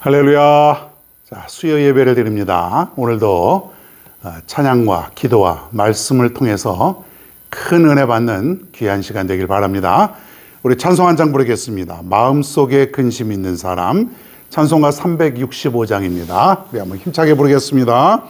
할렐루야. 자, 수요 예배를 드립니다. 오늘도 찬양과 기도와 말씀을 통해서 큰 은혜 받는 귀한 시간 되길 바랍니다. 우리 찬송 한 장 부르겠습니다. 마음속에 근심 있는 사람, 찬송가 365장입니다. 우리 한번 힘차게 부르겠습니다.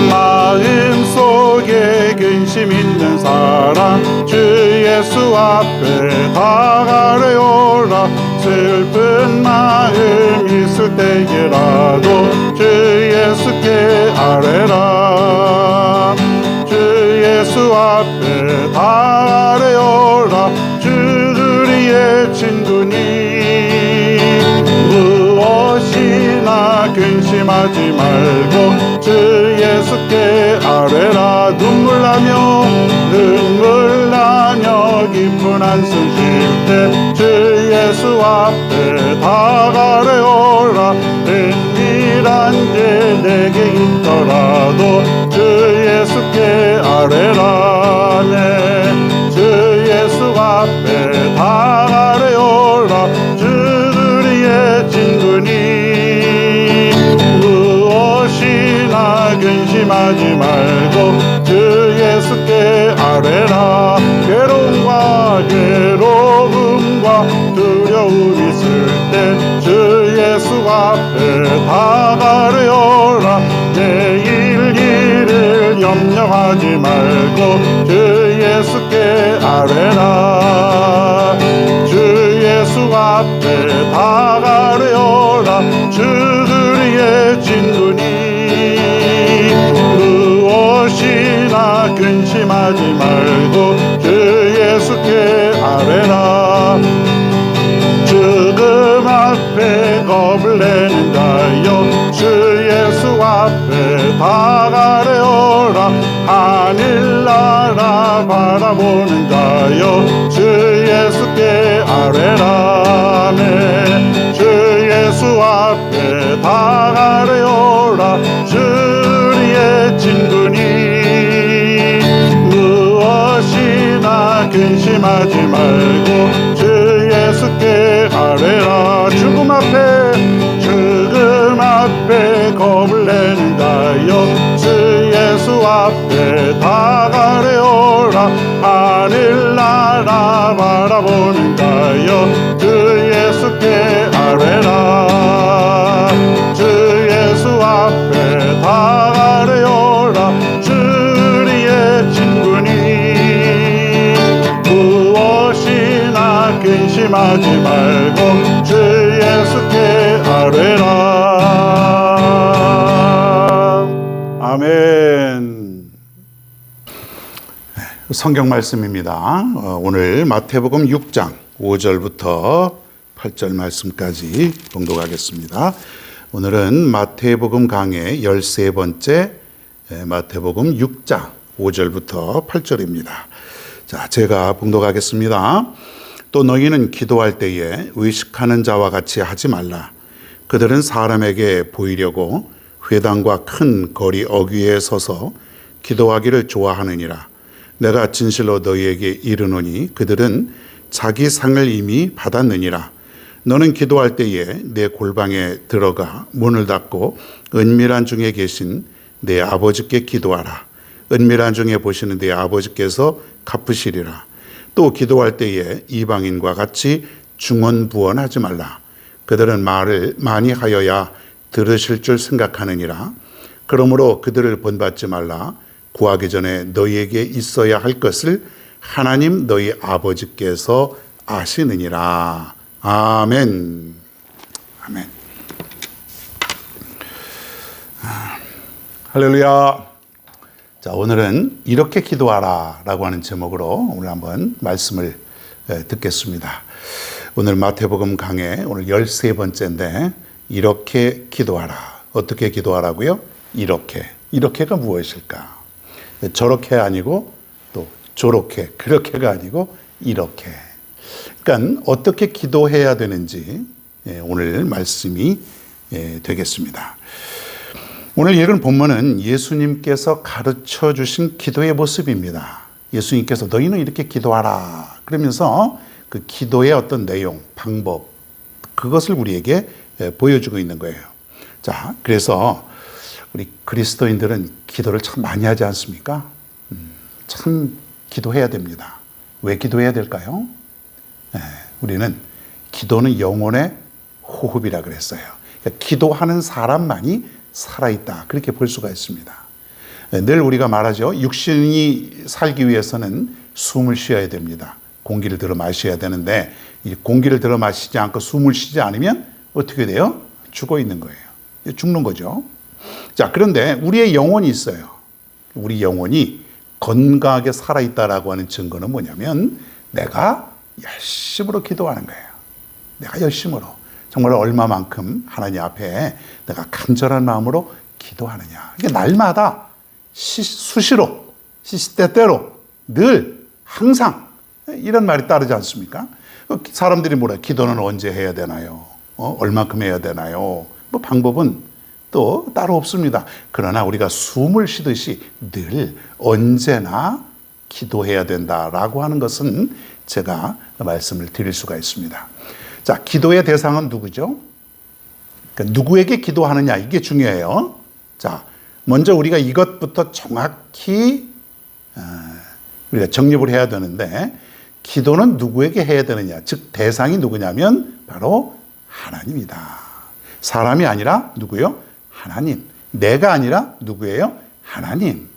마음속에 근심 있는 사람, 주 예수 앞에 다가려오라. 슬픈 마음 있을 때에라도 주 예수께 아뢰라. 주 예수 앞에 다가려오라. 주 우리의 친구니 무엇이나 근심하지 말고 주 예수께 아뢰라. 눈물 나며 깊은 한숨 쉴 때 주 예수 앞에 다가려오라. 은밀한 죄 내게 있더라도 주 예수께 아뢰라. 네, 주 예수 앞에 다가려오라. 주 우리의 친구니 무엇이나 근심하지 말고 주 예수께 아뢰라. 괴로움과 두려움 있을 때 주 예수 앞에 다가려오라. 내일 일을 염려하지 말고 주 예수께 아뢰라. 주 예수 앞에 다가려오라. 주 우리의 친구니 무엇이나 근심하지 말고 주 예수께 아뢰라. 죽음 앞에 겁을 내는 자여 주 예수 앞에 다가려오라. 하늘나라 바라보는 자여 주 예수께 아뢰라. 네, 주 예수 앞에 다가려오라. 주 우리의 친구니 무엇이나 근심하지 말고 주 예수께 아뢰라. 죽음 앞에 겁을 내는 자여 주 예수 앞에 다가려오라. 하늘나라 바라보는 자여 주 예수께 아뢰라. 주 예수 앞에 다가려오라. 주 우리의 친구니 무엇이나 근심하지 말고 주 예수께 아뢰라. 아멘. 성경 말씀입니다. 오늘 마태복음 6장 5절부터 8절 말씀까지 봉독하겠습니다. 오늘은 마태복음 강의 13번째 마태복음 6장 5절부터 8절입니다. 자, 제가 봉독하겠습니다. 또 너희는 기도할 때에 의식하는 자와 같이 하지 말라. 그들은 사람에게 보이려고 회당과 큰 거리 어귀에 서서 기도하기를 좋아하느니라. 내가 진실로 너희에게 이르노니 그들은 자기 상을 이미 받았느니라. 너는 기도할 때에 내 골방에 들어가 문을 닫고 은밀한 중에 계신 내 아버지께 기도하라. 은밀한 중에 보시는 내 아버지께서 갚으시리라. 또 기도할 때에 이방인과 같이 중언부언하지 말라. 그들은 말을 많이 하여야 들으실 줄 생각하느니라. 그러므로 그들을 본받지 말라. 구하기 전에 너희에게 있어야 할 것을 하나님 너희 아버지께서 아시느니라. 아멘. 아멘. 할렐루야. 자, 오늘은 이렇게 기도하라 라고 하는 제목으로 오늘 한번 말씀을 듣겠습니다. 오늘 마태복음 강의 오늘 13번째인데 이렇게 기도하라. 어떻게 기도하라고요? 이렇게가 무엇일까? 저렇게 아니고 또 저렇게, 그렇게가 아니고 이렇게. 그러니까 어떻게 기도해야 되는지 오늘 말씀이 되겠습니다. 오늘 읽은 본문은 예수님께서 가르쳐 주신 기도의 모습입니다. 예수님께서 너희는 이렇게 기도하라 그러면서 그 기도의 어떤 내용, 방법, 그것을 우리에게 보여주고 있는 거예요. 자, 그래서 우리 그리스도인들은 기도를 참 많이 하지 않습니까? 참 기도해야 됩니다. 왜 기도해야 될까요? 우리는 기도는 영혼의 호흡이라 그랬어요. 그러니까 기도하는 사람만이 살아있다. 그렇게 볼 수가 있습니다. 늘 우리가 말하죠. 육신이 살기 위해서는 숨을 쉬어야 됩니다. 공기를 들어 마셔야 되는데 이 공기를 들어 마시지 않고 숨을 쉬지 않으면 어떻게 돼요? 죽어 있는 거예요. 죽는 거죠. 자, 그런데 우리의 영혼이 있어요. 우리 영혼이 건강하게 살아있다라고 하는 증거는 뭐냐면 내가 열심으로 기도하는 거예요. 내가 열심으로. 정말 얼마만큼 하나님 앞에 내가 간절한 마음으로 기도하느냐. 이게 날마다 수시로, 시시때때로, 늘, 항상 이런 말이 따르지 않습니까? 사람들이 뭐래? 기도는 언제 해야 되나요? 얼마큼 해야 되나요? 뭐 방법은 또 따로 없습니다. 그러나 우리가 숨을 쉬듯이 늘 언제나 기도해야 된다라고 하는 것은 제가 말씀을 드릴 수가 있습니다. 자, 기도의 대상은 누구죠? 그러니까 누구에게 기도하느냐, 이게 중요해요. 자, 먼저 우리가 이것부터 정확히 우리가 정립을 해야 되는데, 기도는 누구에게 해야 되느냐, 즉 대상이 누구냐면 바로 하나님이다. 사람이 아니라 누구요? 하나님. 내가 아니라 누구예요? 하나님.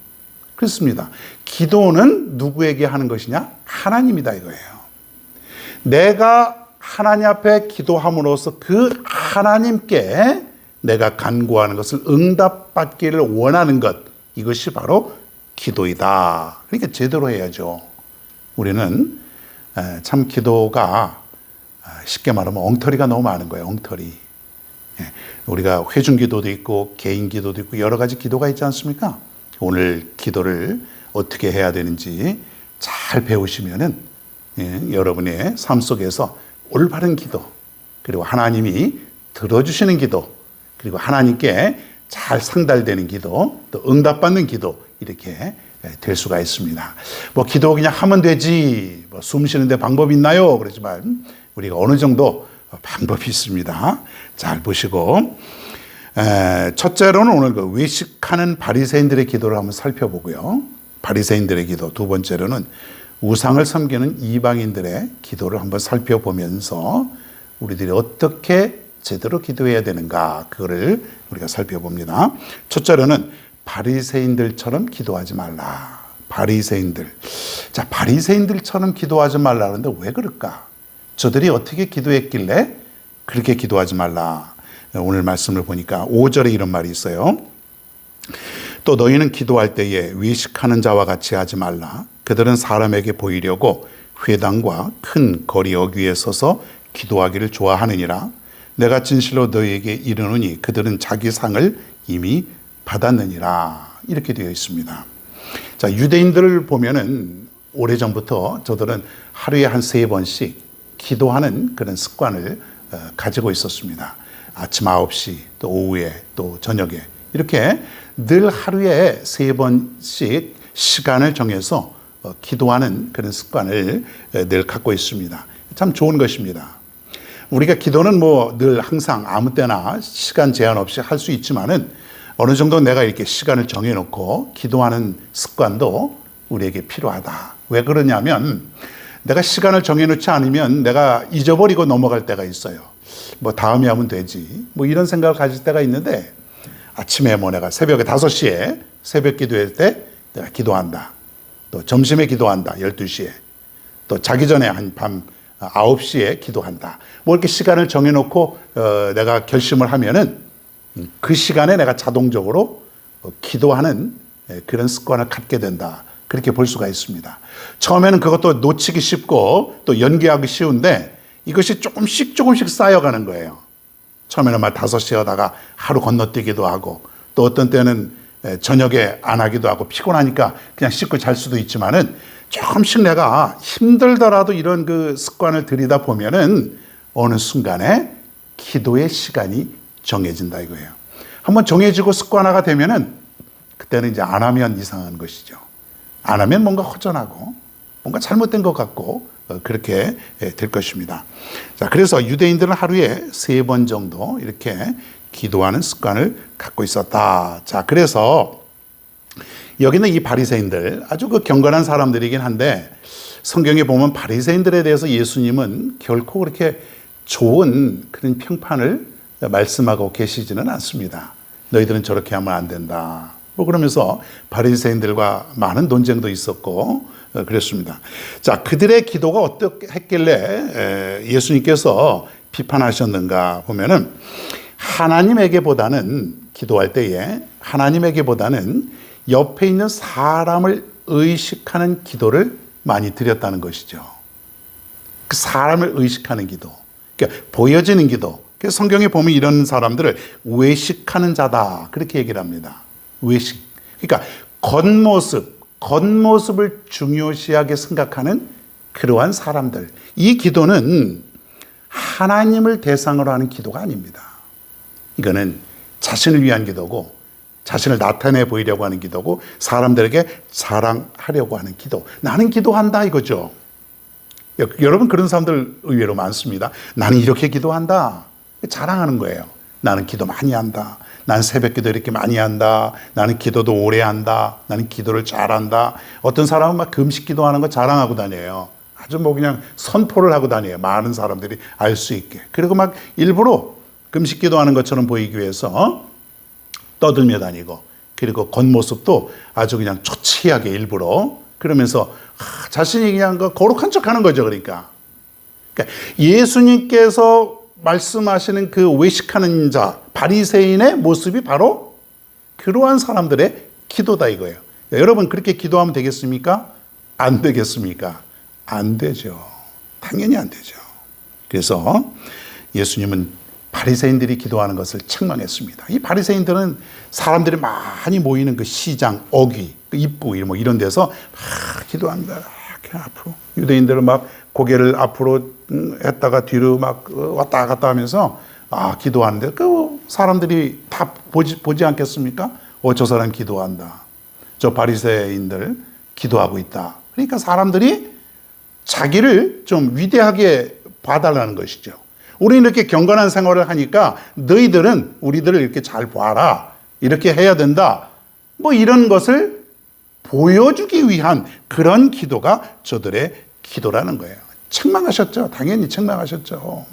그렇습니다. 기도는 누구에게 하는 것이냐? 하나님이다 이거예요. 내가 하나님 앞에 기도함으로써 그 하나님께 내가 간구하는 것을 응답받기를 원하는 것, 이것이 바로 기도이다. 그러니까 제대로 해야죠. 우리는 참 기도가 쉽게 말하면 엉터리가 너무 많은 거예요. 엉터리. 우리가 회중 기도도 있고 개인 기도도 있고 여러 가지 기도가 있지 않습니까? 오늘 기도를 어떻게 해야 되는지 잘 배우시면은 여러분의 삶 속에서 올바른 기도, 그리고 하나님이 들어주시는 기도, 그리고 하나님께 잘 상달되는 기도, 또 응답받는 기도, 이렇게 될 수가 있습니다. 뭐 기도 그냥 하면 되지, 뭐 숨 쉬는데 방법이 있나요? 그러지만 우리가 어느 정도 방법이 있습니다. 잘 보시고, 첫째로는 오늘 그 외식하는 바리새인들의 기도를 한번 살펴보고요. 바리새인들의 기도. 두 번째로는 우상을 섬기는 이방인들의 기도를 한번 살펴보면서 우리들이 어떻게 제대로 기도해야 되는가, 그거를 우리가 살펴봅니다. 첫째로는 바리새인들처럼 기도하지 말라. 바리새인들. 자, 바리새인들처럼 기도하지 말라 하는데 왜 그럴까? 저들이 어떻게 기도했길래 그렇게 기도하지 말라. 오늘 말씀을 보니까 5절에 이런 말이 있어요. 또 너희는 기도할 때에 외식하는 자와 같이 하지 말라. 그들은 사람에게 보이려고 회당과 큰 거리 어귀에 서서 기도하기를 좋아하느니라. 내가 진실로 너희에게 이르노니 그들은 자기 상을 이미 받았느니라. 이렇게 되어 있습니다. 자, 유대인들을 보면은 오래전부터 저들은 하루에 한 3번씩 기도하는 그런 습관을 가지고 있었습니다. 아침 9시, 또 오후에, 또 저녁에, 이렇게 늘 하루에 3번씩 시간을 정해서 기도하는 그런 습관을 늘 갖고 있습니다. 참 좋은 것입니다. 우리가 기도는 뭐 늘 항상 아무 때나 시간 제한 없이 할 수 있지만은 어느 정도 내가 이렇게 시간을 정해놓고 기도하는 습관도 우리에게 필요하다. 왜 그러냐면 내가 시간을 정해놓지 않으면 내가 잊어버리고 넘어갈 때가 있어요. 뭐 다음에 하면 되지. 뭐 이런 생각을 가질 때가 있는데, 아침에 뭐 내가 새벽에 5시에 새벽 기도할 때 내가 기도한다. 또 점심에 기도한다. 12시에. 또 자기 전에 한 밤 9시에 기도한다. 뭐 이렇게 시간을 정해놓고 내가 결심을 하면은 그 시간에 내가 자동적으로 기도하는 그런 습관을 갖게 된다. 그렇게 볼 수가 있습니다. 처음에는 그것도 놓치기 쉽고 또 연기하기 쉬운데 이것이 조금씩 쌓여가는 거예요. 처음에는 막 5시에 하다가 하루 건너뛰기도 하고, 또 어떤 때는 저녁에 안 하기도 하고 피곤하니까 그냥 씻고 잘 수도 있지만은 조금씩 내가 힘들더라도 이런 그 습관을 들이다 보면은 어느 순간에 기도의 시간이 정해진다 이거예요. 한번 정해지고 습관화가 되면은 그때는 이제 안 하면 이상한 것이죠. 안 하면 뭔가 허전하고 뭔가 잘못된 것 같고 그렇게 될 것입니다. 자, 그래서 유대인들은 하루에 3번 정도 이렇게 기도하는 습관을 갖고 있었다. 자, 그래서 여기는 이 바리새인들 아주 그 경건한 사람들이긴 한데 성경에 보면 바리새인들에 대해서 예수님은 결코 그렇게 좋은 그런 평판을 말씀하고 계시지는 않습니다. 너희들은 저렇게 하면 안 된다. 뭐 그러면서 바리새인들과 많은 논쟁도 있었고 그랬습니다. 자, 그들의 기도가 어떻게 했길래 예수님께서 비판하셨는가 보면은 하나님에게보다는 기도할 때에 하나님에게보다는 옆에 있는 사람을 의식하는 기도를 많이 드렸다는 것이죠. 그 사람을 의식하는 기도, 그러니까 보여지는 기도. 그래서 성경에 보면 이런 사람들을 외식하는 자다 그렇게 얘기를 합니다. 외식. 그러니까 겉모습을 중요시하게 생각하는 그러한 사람들. 이 기도는 하나님을 대상으로 하는 기도가 아닙니다. 이거는 자신을 위한 기도고 자신을 나타내 보이려고 하는 기도고 사람들에게 자랑하려고 하는 기도. 나는 기도한다 이거죠. 여러분 그런 사람들 의외로 많습니다. 나는 이렇게 기도한다. 자랑하는 거예요. 나는 기도 많이 한다. 나는 새벽 기도 이렇게 많이 한다. 나는 기도도 오래 한다. 나는 기도를 잘한다. 어떤 사람은 막 금식 기도하는 거 자랑하고 다녀요. 아주 뭐 그냥 선포를 하고 다녀요. 많은 사람들이 알 수 있게. 그리고 막 일부러 금식 기도하는 것처럼 보이기 위해서 떠들며 다니고 그리고 겉모습도 아주 그냥 초췌하게 일부러 그러면서 자신이 그냥 거룩한 척하는 거죠. 그러니까 예수님께서 말씀하시는 그 외식하는 자 바리새인의 모습이 바로 그러한 사람들의 기도다 이거예요. 여러분 그렇게 기도하면 되겠습니까? 안 되겠습니까? 안 되죠. 당연히 안 되죠. 그래서 예수님은 바리새인들이 기도하는 것을 책망했습니다. 이 바리새인들은 사람들이 많이 모이는 그 시장, 어귀, 그 입구 뭐 이런 데서 막 기도합니다. 이렇게 앞으로 유대인들은 막 고개를 앞으로 했다가 뒤로 막 왔다 갔다 하면서 기도하는데 그 사람들이 다 보지 않겠습니까? 저 사람 기도한다. 저 바리새인들 기도하고 있다. 그러니까 사람들이 자기를 좀 위대하게 봐달라는 것이죠. 우리는 이렇게 경건한 생활을 하니까 너희들은 우리들을 이렇게 잘 봐라. 이렇게 해야 된다. 뭐 이런 것을 보여주기 위한 그런 기도가 저들의 기도라는 거예요. 책망하셨죠. 당연히 책망하셨죠.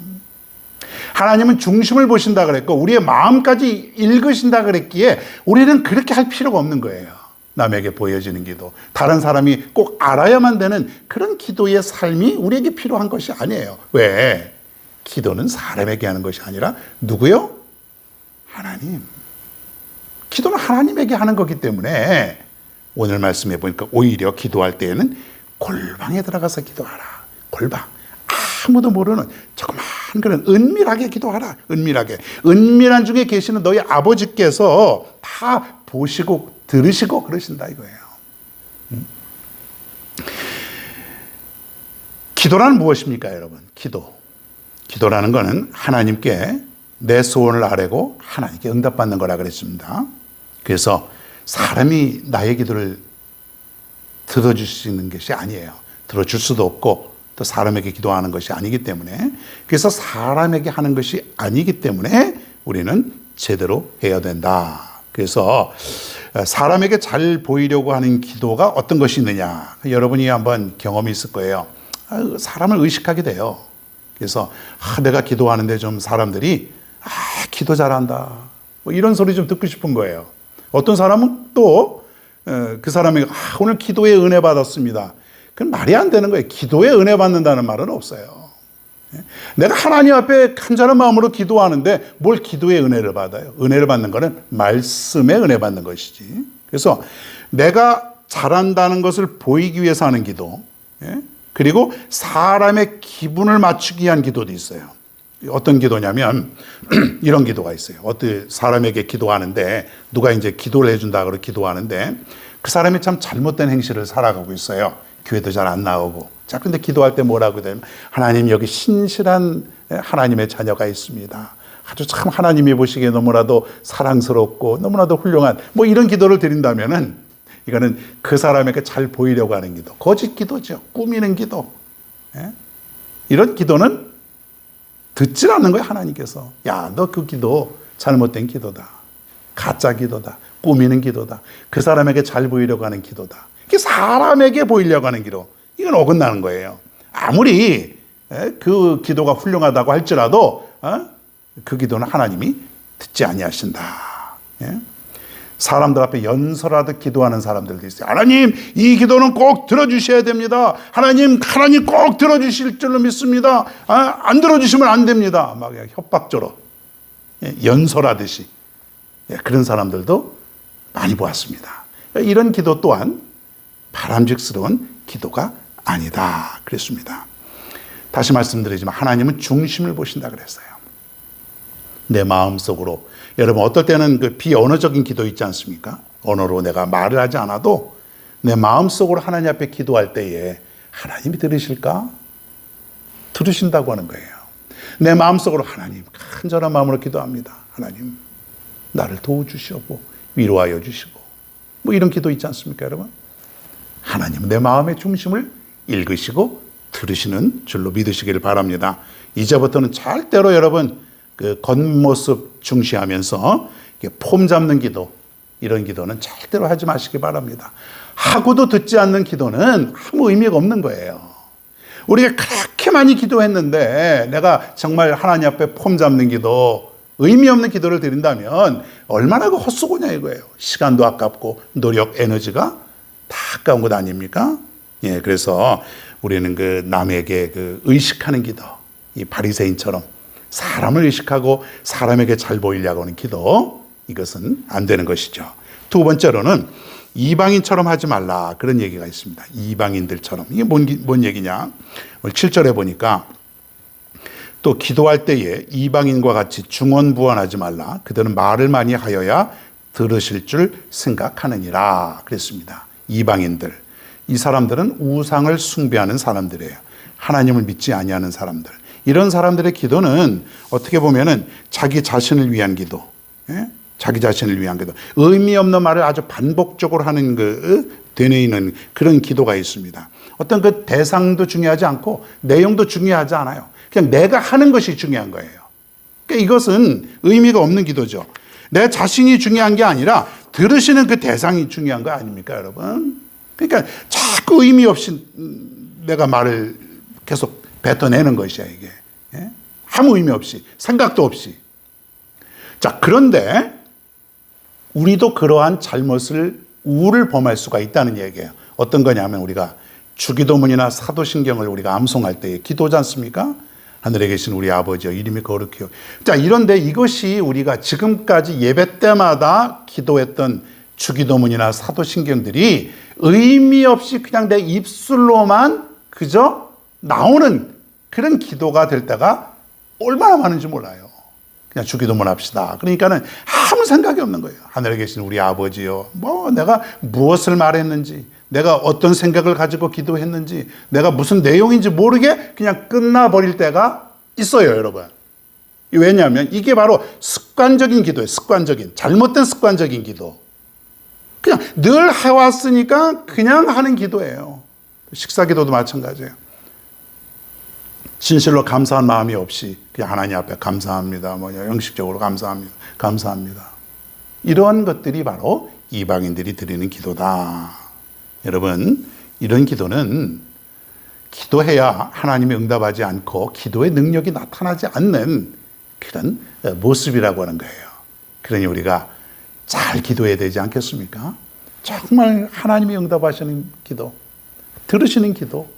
하나님은 중심을 보신다 그랬고 우리의 마음까지 읽으신다 그랬기에 우리는 그렇게 할 필요가 없는 거예요. 남에게 보여지는 기도, 다른 사람이 꼭 알아야만 되는 그런 기도의 삶이 우리에게 필요한 것이 아니에요. 왜? 기도는 사람에게 하는 것이 아니라 누구요? 하나님. 기도는 하나님에게 하는 거기 때문에 오늘 말씀해 보니까 오히려 기도할 때에는 골방에 들어가서 기도하라. 골방. 아무도 모르는 조그만 그런 은밀하게 기도하라. 은밀하게. 은밀한 중에 계시는 너희 아버지께서 다 보시고 들으시고 그러신다 이거예요. 기도란 무엇입니까, 여러분? 기도라는 것은 하나님께 내 소원을 아뢰고 하나님께 응답받는 거라 그랬습니다. 그래서 사람이 나의 기도를 들어줄 수 있는 것이 아니에요. 들어줄 수도 없고 또 사람에게 기도하는 것이 아니기 때문에 그래서 사람에게 하는 것이 아니기 때문에 우리는 제대로 해야 된다. 그래서 사람에게 잘 보이려고 하는 기도가 어떤 것이 있느냐. 여러분이 한번 경험이 있을 거예요. 사람을 의식하게 돼요. 그래서 내가 기도하는데 좀 사람들이 기도 잘한다 뭐 이런 소리 좀 듣고 싶은 거예요. 어떤 사람은 또 그 사람이 오늘 기도에 은혜 받았습니다. 그건 말이 안 되는 거예요. 기도에 은혜 받는다는 말은 없어요. 내가 하나님 앞에 간절한 마음으로 기도하는데 뭘 기도에 은혜를 받아요? 은혜를 받는 거는 말씀에 은혜 받는 것이지. 그래서 내가 잘한다는 것을 보이기 위해서 하는 기도, 그리고 사람의 기분을 맞추기 위한 기도도 있어요. 어떤 기도냐면 이런 기도가 있어요. 어떤 사람에게 기도하는데 누가 이제 기도를 해준다 그러고 기도하는데 그 사람이 참 잘못된 행실을 살아가고 있어요. 교회도 잘 안 나오고. 자, 근데 기도할 때 뭐라고 되면 하나님 여기 신실한 하나님의 자녀가 있습니다. 아주 참 하나님이 보시기에 너무나도 사랑스럽고 너무나도 훌륭한 뭐 이런 기도를 드린다면은 이거는 그 사람에게 잘 보이려고 하는 기도. 거짓 기도죠. 꾸미는 기도. 예? 이런 기도는 듣질 않는 거예요, 하나님께서. 야, 너 그 기도 잘못된 기도다. 가짜 기도다. 꾸미는 기도다. 그 사람에게 잘 보이려고 하는 기도다. 이게 사람에게 보이려고 하는 기도. 이건 어긋나는 거예요. 아무리 그 기도가 훌륭하다고 할지라도 그 기도는 하나님이 듣지 아니하신다. 사람들 앞에 연설하듯 기도하는 사람들도 있어요. 하나님, 이 기도는 꼭 들어주셔야 됩니다. 하나님 꼭 들어주실 줄로 믿습니다. 안 들어주시면 안 됩니다. 막 협박조로 연설하듯이 그런 사람들도 많이 보았습니다. 이런 기도 또한 바람직스러운 기도가 아니다 그랬습니다. 다시 말씀드리지만 하나님은 중심을 보신다 그랬어요. 내 마음속으로. 여러분, 어떨 때는 그 비언어적인 기도 있지 않습니까? 언어로 내가 말을 하지 않아도 내 마음속으로 하나님 앞에 기도할 때에 하나님이 들으실까? 들으신다고 하는 거예요. 내 마음속으로 하나님, 간절한 마음으로 기도합니다. 하나님, 나를 도와주시고 위로하여 주시고 뭐 이런 기도 있지 않습니까, 여러분? 하나님은 내 마음의 중심을 읽으시고 들으시는 줄로 믿으시기를 바랍니다. 이제부터는 절대로 여러분 그 겉모습 중시하면서 폼 잡는 기도, 이런 기도는 절대로 하지 마시기 바랍니다. 하고도 듣지 않는 기도는 아무 의미가 없는 거예요. 우리가 그렇게 많이 기도했는데 내가 정말 하나님 앞에 폼 잡는 기도, 의미 없는 기도를 드린다면 얼마나 그 헛수고냐 이거예요. 시간도 아깝고 노력, 에너지가 다 아까운 것 아닙니까? 예, 그래서 우리는 그 남에게 그 의식하는 기도, 이 바리새인처럼 사람을 의식하고 사람에게 잘 보이려고 하는 기도, 이것은 안 되는 것이죠. 두 번째로는 이방인처럼 하지 말라, 그런 얘기가 있습니다. 이방인들처럼. 이게 뭔 얘기냐? 오늘 7절에 보니까 또 기도할 때에 이방인과 같이 중언부언하지 말라. 그들은 말을 많이 하여야 들으실 줄 생각하느니라 그랬습니다. 이방인들, 이 사람들은 우상을 숭배하는 사람들이에요. 하나님을 믿지 아니하는 사람들. 이런 사람들의 기도는 어떻게 보면은 자기 자신을 위한 기도, 자기 자신을 위한 기도, 의미 없는 말을 아주 반복적으로 하는 그 되뇌이는 그런 기도가 있습니다. 어떤 그 대상도 중요하지 않고 내용도 중요하지 않아요. 그냥 내가 하는 것이 중요한 거예요. 그러니까 이것은 의미가 없는 기도죠. 내 자신이 중요한 게 아니라 들으시는 그 대상이 중요한 거 아닙니까, 여러분? 그러니까 자꾸 의미 없이 내가 말을 계속 뱉어내는 것이야, 이게. 아무 의미 없이, 생각도 없이. 자, 그런데 우리도 그러한 우를 범할 수가 있다는 얘기예요. 어떤 거냐면 우리가 주기도문이나 사도신경을 우리가 암송할 때에 기도지 않습니까? 하늘에 계신 우리 아버지여 이름이 거룩해요. 자, 이런데 이것이 우리가 지금까지 예배 때마다 기도했던 주기도문이나 사도신경들이 의미 없이 그냥 내 입술로만 그저 나오는 그런 기도가 될 때가 얼마나 많은지 몰라요. 그냥 주기도문 합시다. 그러니까는 아무 생각이 없는 거예요. 하늘에 계신 우리 아버지요. 뭐 내가 무엇을 말했는지, 내가 어떤 생각을 가지고 기도했는지, 내가 무슨 내용인지 모르게 그냥 끝나버릴 때가 있어요, 여러분. 왜냐하면 이게 바로 습관적인 기도예요. 습관적인, 잘못된 습관적인 기도. 그냥 늘 해왔으니까 그냥 하는 기도예요. 식사 기도도 마찬가지예요. 진실로 감사한 마음이 없이 그냥 하나님 앞에 감사합니다. 형식적으로 감사합니다. 이러한 것들이 바로 이방인들이 드리는 기도다. 여러분, 이런 기도는 기도해야 하나님이 응답하지 않고 기도의 능력이 나타나지 않는 그런 모습이라고 하는 거예요. 그러니 우리가 잘 기도해야 되지 않겠습니까? 정말 하나님이 응답하시는 기도, 들으시는 기도,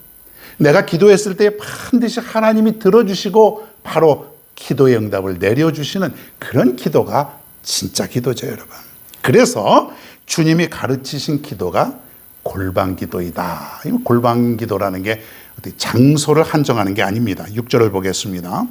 내가 기도했을 때 반드시 하나님이 들어주시고 바로 기도의 응답을 내려주시는 그런 기도가 진짜 기도죠, 여러분. 그래서 주님이 가르치신 기도가 골방 기도이다. 골방 기도라는 게 장소를 한정하는 게 아닙니다. 6절을 보겠습니다.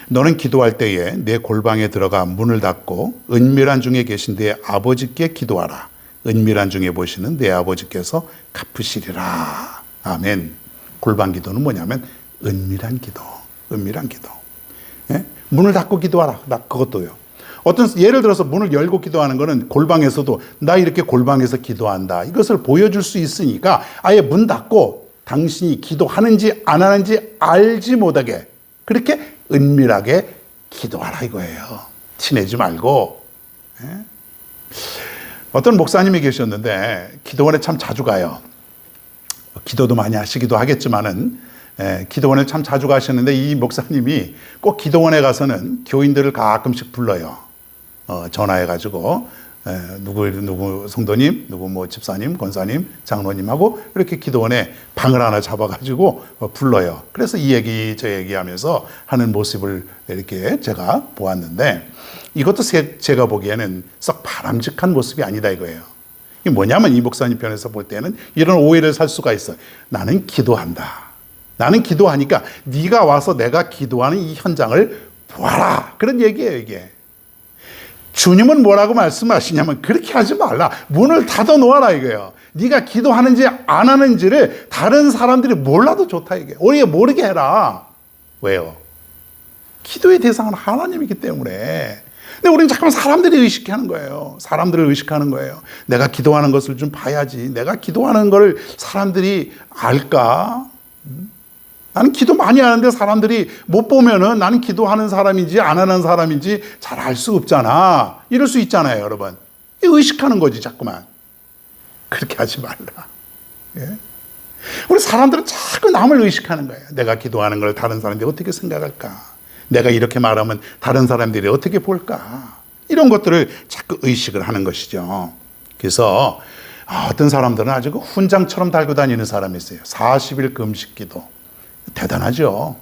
너는 기도할 때에 내 골방에 들어가 문을 닫고 은밀한 중에 계신 내 아버지께 기도하라. 은밀한 중에 보시는 내 아버지께서 갚으시리라. 아멘. 골방 기도는 뭐냐면 은밀한 기도. 은밀한 기도. 문을 닫고 기도하라. 그것도요. 예를 들어서 문을 열고 기도하는 거는 골방에서도 나 이렇게 골방에서 기도한다. 이것을 보여줄 수 있으니까 아예 문 닫고 당신이 기도하는지 안 하는지 알지 못하게 그렇게 은밀하게 기도하라 이거예요. 티내지 말고. 어떤 목사님이 계셨는데 기도원에 참 자주 가요. 기도도 많이 하시기도 하겠지만은 기도원에 참 자주 가셨는데 이 목사님이 꼭 기도원에 가서는 교인들을 가끔씩 불러요. 전화해가지고 누구 성도님, 누구 뭐 집사님, 권사님, 장로님하고 이렇게 기도원에 방을 하나 잡아가지고 불러요. 그래서 이 얘기 저 얘기하면서 하는 모습을 이렇게 제가 보았는데 이것도 제가 보기에는 썩 바람직한 모습이 아니다 이거예요. 이게 뭐냐면 이 목사님 편에서 볼 때는 이런 오해를 살 수가 있어요. 나는 기도한다. 나는 기도하니까 네가 와서 내가 기도하는 이 현장을 보아라. 그런 얘기예요 이게. 주님은 뭐라고 말씀하시냐면 그렇게 하지 말라. 문을 닫아 놓아라 이거예요. 네가 기도하는지 안 하는지를 다른 사람들이 몰라도 좋다 이게. 우리가 모르게 해라. 왜요? 기도의 대상은 하나님이기 때문에. 근데 우리는 잠깐만 사람들이 의식하는 거예요. 사람들을 의식하는 거예요. 내가 기도하는 것을 좀 봐야지. 내가 기도하는 걸 사람들이 알까? 나는 기도 많이 하는데 사람들이 못 보면은 나는 기도하는 사람인지 안 하는 사람인지 잘 알 수 없잖아. 이럴 수 있잖아요, 여러분. 의식하는 거지, 자꾸만. 그렇게 하지 말라. 예? 우리 사람들은 자꾸 남을 의식하는 거예요. 내가 기도하는 걸 다른 사람들이 어떻게 생각할까? 내가 이렇게 말하면 다른 사람들이 어떻게 볼까? 이런 것들을 자꾸 의식을 하는 것이죠. 그래서 어떤 사람들은 아주 훈장처럼 달고 다니는 사람이 있어요. 40일 금식 기도. 대단하죠.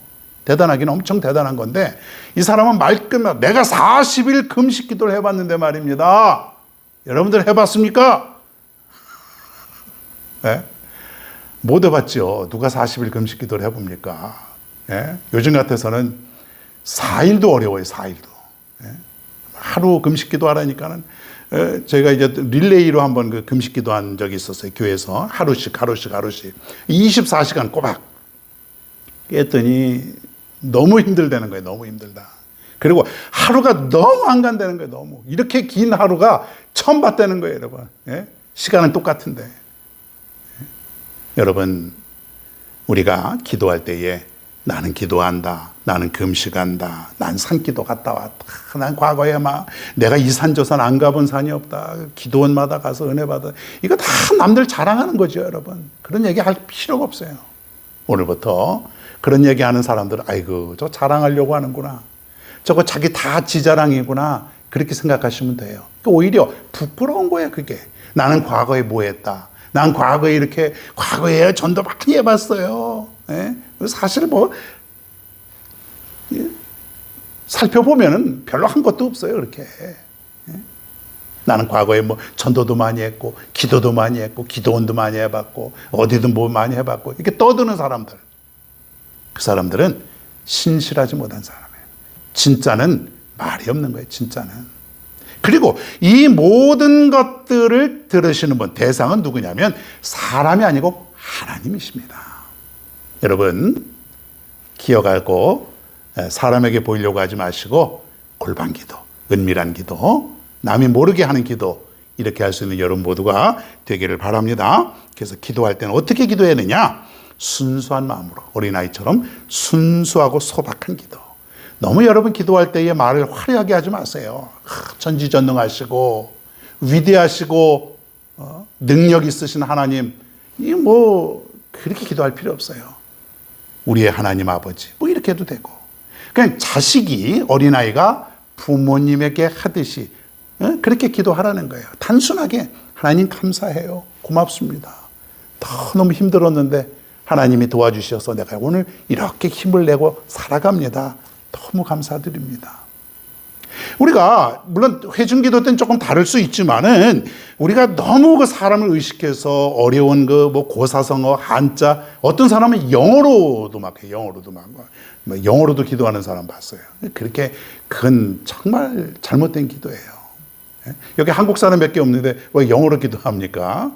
대단하긴 엄청 대단한 건데 이 사람은 말끝마다 내가 40일 금식 기도를 해봤는데 말입니다. 여러분들 해봤습니까? 네? 못 해봤죠. 누가 40일 금식 기도를 해봅니까? 네? 요즘 같아서는 4일도 어려워요. 4일도. 네? 하루 금식 기도 하라니까는 저희가 이제 릴레이로 한번 그 금식 기도 한 적이 있었어요. 교회에서 하루씩 24시간 꼬박 했더니 너무 힘들다는 거예요. 너무 힘들다. 그리고 하루가 너무 안 간다는 거예요. 너무. 이렇게 긴 하루가 처음 봤다는 거예요, 여러분. 예? 시간은 똑같은데. 예? 여러분, 우리가 기도할 때에 나는 기도한다. 나는 금식한다. 난 산기도 갔다 왔다. 난 과거에 막 내가 이 산 저 산 안 가본 산이 없다. 기도원마다 가서 은혜 받아. 이거 다 남들 자랑하는 거죠, 여러분. 그런 얘기 할 필요가 없어요. 오늘부터 그런 얘기하는 사람들은 아이고 저 자랑하려고 하는구나. 저거 자기 다 지자랑이구나. 그렇게 생각하시면 돼요. 오히려 부끄러운 거예요, 그게. 나는 과거에 뭐 했다. 난 과거에 이렇게 과거에 전도 많이 해봤어요. 예? 사실 뭐 살펴보면은 별로 한 것도 없어요, 그렇게. 예? 나는 과거에 뭐 전도도 많이 했고 기도도 많이 했고 기도원도 많이 해봤고 어디든 뭐 많이 해봤고 이렇게 떠드는 사람들. 그 사람들은 신실하지 못한 사람이에요. 진짜는 말이 없는 거예요. 진짜는. 그리고 이 모든 것들을 들으시는 분 대상은 누구냐면 사람이 아니고 하나님이십니다. 여러분 기억하고 사람에게 보이려고 하지 마시고 골방 기도, 은밀한 기도, 남이 모르게 하는 기도 이렇게 할 수 있는 여러분 모두가 되기를 바랍니다. 그래서 기도할 때는 어떻게 기도해야 되냐? 순수한 마음으로 어린아이처럼 순수하고 소박한 기도. 너무 여러분 기도할 때의 말을 화려하게 하지 마세요. 전지전능하시고 위대하시고 능력 있으신 하나님 이 뭐 그렇게 기도할 필요 없어요. 우리의 하나님 아버지 뭐 이렇게 해도 되고 그냥 자식이 어린아이가 부모님에게 하듯이 그렇게 기도하라는 거예요. 단순하게 하나님 감사해요. 고맙습니다. 너무 힘들었는데 하나님이 도와주셔서 내가 오늘 이렇게 힘을 내고 살아갑니다. 너무 감사드립니다. 우리가 물론 회중기도 때는 조금 다를 수 있지만은 우리가 너무 그 사람을 의식해서 어려운 그 뭐 고사성어 한자 어떤 사람은 영어로도 막 해요. 영어로도 기도하는 사람 봤어요. 그렇게 그건 정말 잘못된 기도예요. 여기 한국 사람 몇 개 없는데 왜 영어로 기도합니까?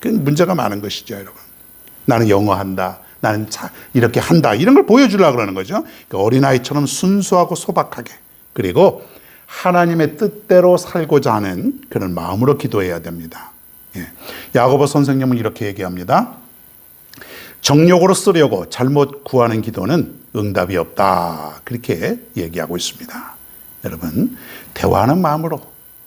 그 문제가 많은 것이죠, 여러분. 나는 영어 한다. 나는 이렇게 한다. 이런 걸 보여주려고 그러는 거죠. 그러니까 어린아이처럼 순수하고 소박하게 그리고 하나님의 뜻대로 살고자 하는 그런 마음으로 기도해야 됩니다. 예. 야고보 선생님은 이렇게 얘기합니다. 정욕으로 쓰려고 잘못 구하는 기도는 응답이 없다. 그렇게 얘기하고 있습니다. 여러분, 대화하는 마음으로,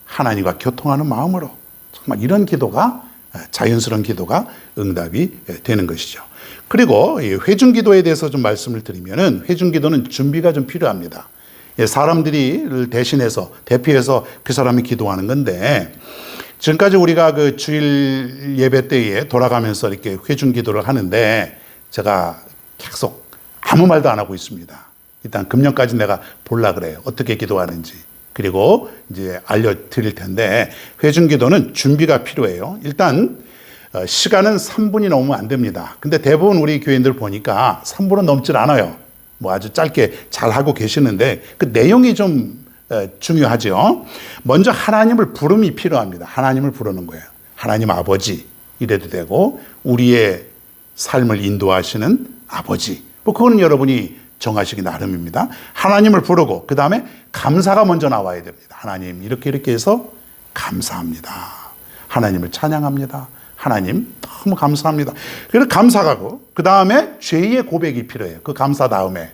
하나님과 교통하는 마음으로 정말 이런 기도가, 자연스러운 기도가 응답이 되는 것이죠. 그리고 회중기도에 대해서 좀 말씀을 드리면은, 회중기도는 준비가 좀 필요합니다. 사람들이 대신해서, 대표해서 그 사람이 기도하는 건데, 지금까지 우리가 그 주일 예배 때에 돌아가면서 이렇게 회중기도를 하는데, 제가 계속 아무 말도 안 하고 있습니다. 일단 금년까지 내가 볼라 그래요. 어떻게 기도하는지. 그리고 이제 알려드릴 텐데, 회중기도는 준비가 필요해요. 일단 시간은 3분이 넘으면 안 됩니다. 근데 대부분 우리 교인들 보니까 3분은 넘질 않아요. 뭐 아주 짧게 잘 하고 계시는데, 그 내용이 좀 중요하죠. 먼저 하나님을 부름이 필요합니다. 하나님을 부르는 거예요. 하나님 아버지 이래도 되고, 우리의 삶을 인도하시는 아버지, 뭐 그거는 여러분이 정하시기 나름입니다. 하나님을 부르고 그 다음에 감사가 먼저 나와야 됩니다. 하나님 이렇게 해서 감사합니다. 하나님을 찬양합니다. 하나님 너무 감사합니다. 그래서 감사하고 그 다음에 죄의 고백이 필요해요. 그 감사 다음에.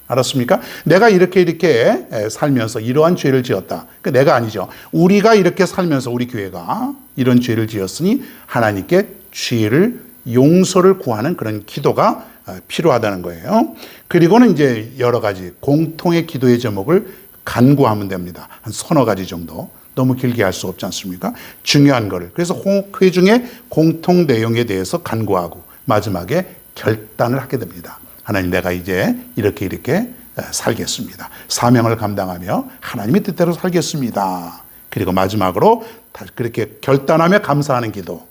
알았습니까? 내가 이렇게 살면서 이러한 죄를 지었다. 그러니까 내가 아니죠. 우리가 이렇게 살면서 우리 교회가 이런 죄를 지었으니 하나님께 죄를 용서를 구하는 그런 기도가 필요하다는 거예요. 그리고는 이제 여러 가지 공통의 기도의 제목을 간구하면 됩니다. 한 서너 가지 정도. 너무 길게 할 수 없지 않습니까? 중요한 거를. 그래서 회중의 공통 내용에 대해서 간구하고 마지막에 결단을 하게 됩니다. 하나님, 내가 이제 이렇게 살겠습니다. 사명을 감당하며 하나님의 뜻대로 살겠습니다. 그리고 마지막으로 그렇게 결단하며 감사하는 기도.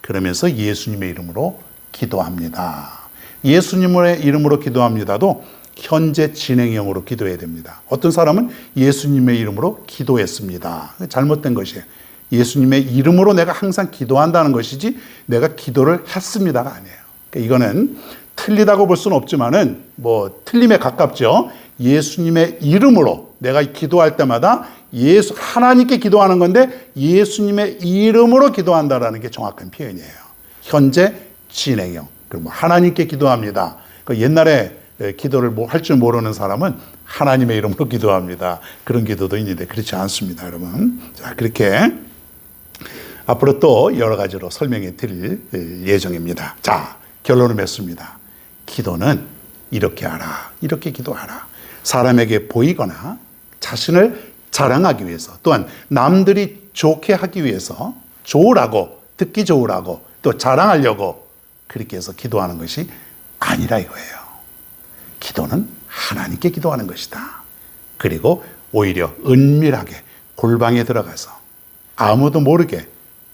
그러면서 예수님의 이름으로 기도합니다. 예수님의 이름으로 기도합니다도 현재 진행형으로 기도해야 됩니다. 어떤 사람은 예수님의 이름으로 기도했습니다. 잘못된 것이에요. 예수님의 이름으로 내가 항상 기도한다는 것이지 내가 기도를 했습니다가 아니에요. 그러니까 이거는 틀리다고 볼 수는 없지만은 뭐 틀림에 가깝죠. 예수님의 이름으로 내가 기도할 때마다 하나님께 기도하는 건데 예수님의 이름으로 기도한다라는 게 정확한 표현이에요. 현재 진행형. 그럼 하나님께 기도합니다. 옛날에 기도를 할 줄 모르는 사람은 하나님의 이름으로 기도합니다. 그런 기도도 있는데 그렇지 않습니다, 여러분. 자, 그렇게 앞으로 또 여러 가지로 설명해 드릴 예정입니다. 자, 결론을 맺습니다. 기도는 이렇게 하라, 이렇게 기도하라. 사람에게 보이거나 자신을 자랑하기 위해서, 또한 남들이 좋게 하기 위해서, 좋으라고, 듣기 좋으라고, 또 자랑하려고 그렇게 해서 기도하는 것이 아니라 이거예요. 기도는 하나님께 기도하는 것이다. 그리고 오히려 은밀하게 골방에 들어가서 아무도 모르게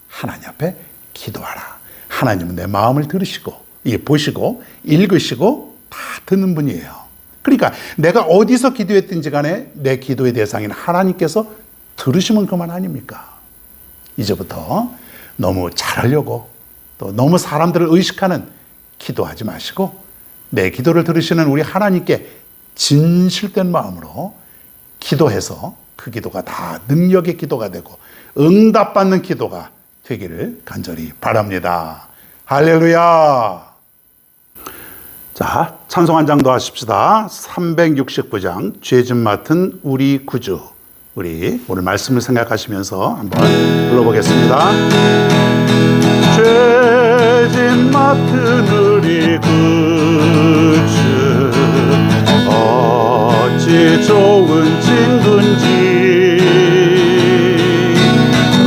하나님 앞에 기도하라. 하나님은 내 마음을 들으시고 보시고 읽으시고 다 듣는 분이에요. 그러니까 내가 어디서 기도했든지 간에 내 기도의 대상인 하나님께서 들으시면 그만 아닙니까? 이제부터 너무 잘하려고 또 너무 사람들을 의식하는 기도하지 마시고 내 기도를 들으시는 우리 하나님께 진실된 마음으로 기도해서 그 기도가 다 능력의 기도가 되고 응답받는 기도가 되기를 간절히 바랍니다. 할렐루야. 자, 찬송 한 장 더 하십시다. 369장 죄짐 맡은 우리 구주. 우리 오늘 말씀을 생각하시면서 한번 불러보겠습니다. 죄짐 맡은 우리 구주, 어찌 좋은 친구인지,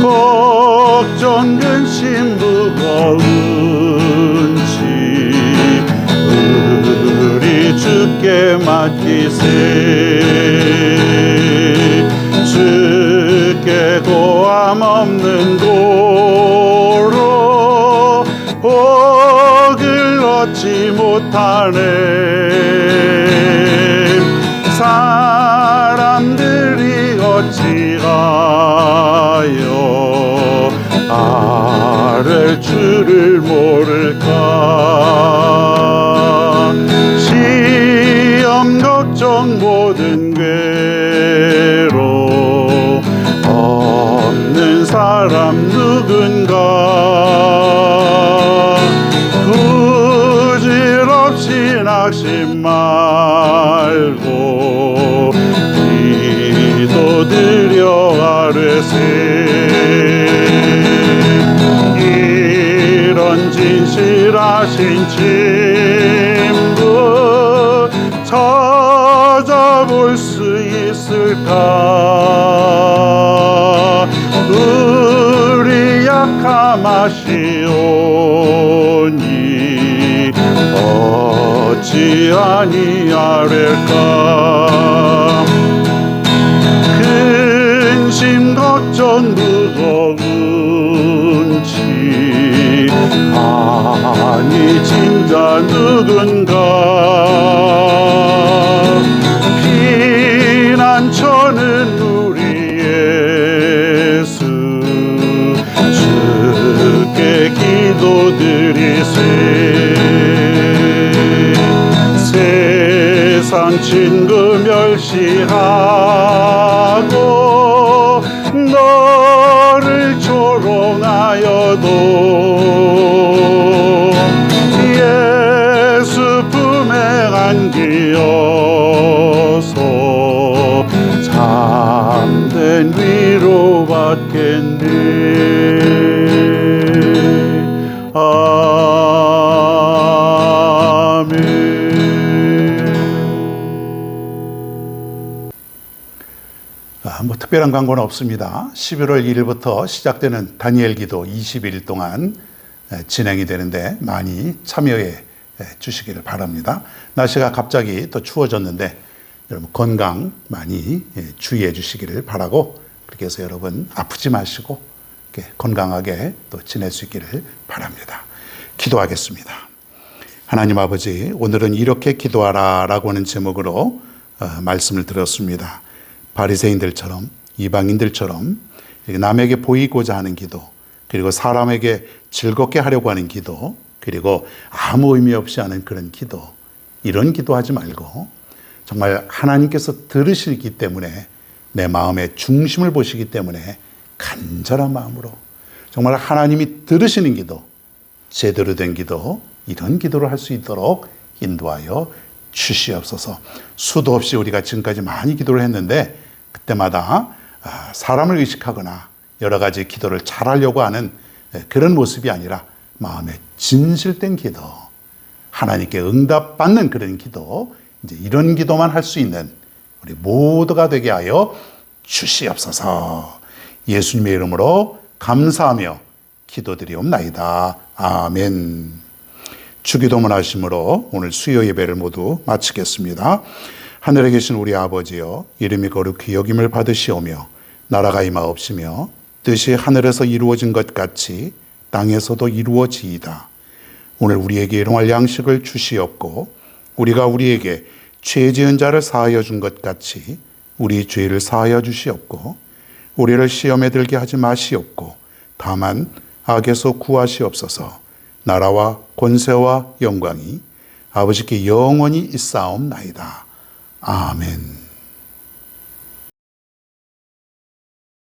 걱정 근심 무거운지 우리 주께 맡기세. 주께 고함 없는 고로 복을 얻지 못하네. 사람들이 어찌하여 아를 줄을 모를까. 시험 걱정 모든 괴로 없는 사람 누군가. 굳이 친구 찾아볼 수 있을까? 우리 약함 아시오니 어찌 아니하릴까? 근심 걱정 무거운지 아니 진짜 누군가? 피난처는 우리 예수 주께 기도드리세. 세상 친구 멸시하고 너를 조롱하여도 예수 품에 안기어서 참된 위로 받겠네. 뭐 특별한 광고는 없습니다. 11월 1일부터 시작되는 다니엘 기도 20일 동안 진행이 되는데 많이 참여해 주시기를 바랍니다. 날씨가 갑자기 또 추워졌는데 여러분 건강 많이 주의해 주시기를 바라고, 그렇게 해서 여러분 아프지 마시고 이렇게 건강하게 또 지낼 수 있기를 바랍니다. 기도하겠습니다. 하나님 아버지, 오늘은 이렇게 기도하라 라고 하는 제목으로 말씀을 들었습니다. 바리새인들처럼, 이방인들처럼 남에게 보이고자 하는 기도, 그리고 사람에게 즐겁게 하려고 하는 기도, 그리고 아무 의미 없이 하는 그런 기도, 이런 기도하지 말고 정말 하나님께서 들으시기 때문에, 내 마음의 중심을 보시기 때문에 간절한 마음으로 정말 하나님이 들으시는 기도, 제대로 된 기도, 이런 기도를 할 수 있도록 인도하여 주시옵소서. 수도 없이 우리가 지금까지 많이 기도를 했는데 그때마다 사람을 의식하거나 여러 가지 기도를 잘하려고 하는 그런 모습이 아니라 마음에 진실된 기도, 하나님께 응답받는 그런 기도, 이제 이런 기도만 할 수 있는 우리 모두가 되게 하여 주시옵소서. 예수님의 이름으로 감사하며 기도드리옵나이다. 아멘. 주기도문 하심으로 오늘 수요 예배를 모두 마치겠습니다. 하늘에 계신 우리 아버지여, 이름이 거룩히 여김을 받으시오며 나라가 임하옵시며 뜻이 하늘에서 이루어진 것 같이 땅에서도 이루어지이다. 오늘 우리에게 일용할 양식을 주시옵고 우리가 우리에게 죄 지은 자를 사하여 준 것 같이 우리 죄를 사하여 주시옵고 우리를 시험에 들게 하지 마시옵고 다만 악에서 구하시옵소서. 나라와 권세와 영광이 아버지께 영원히 있사옵나이다. 아멘.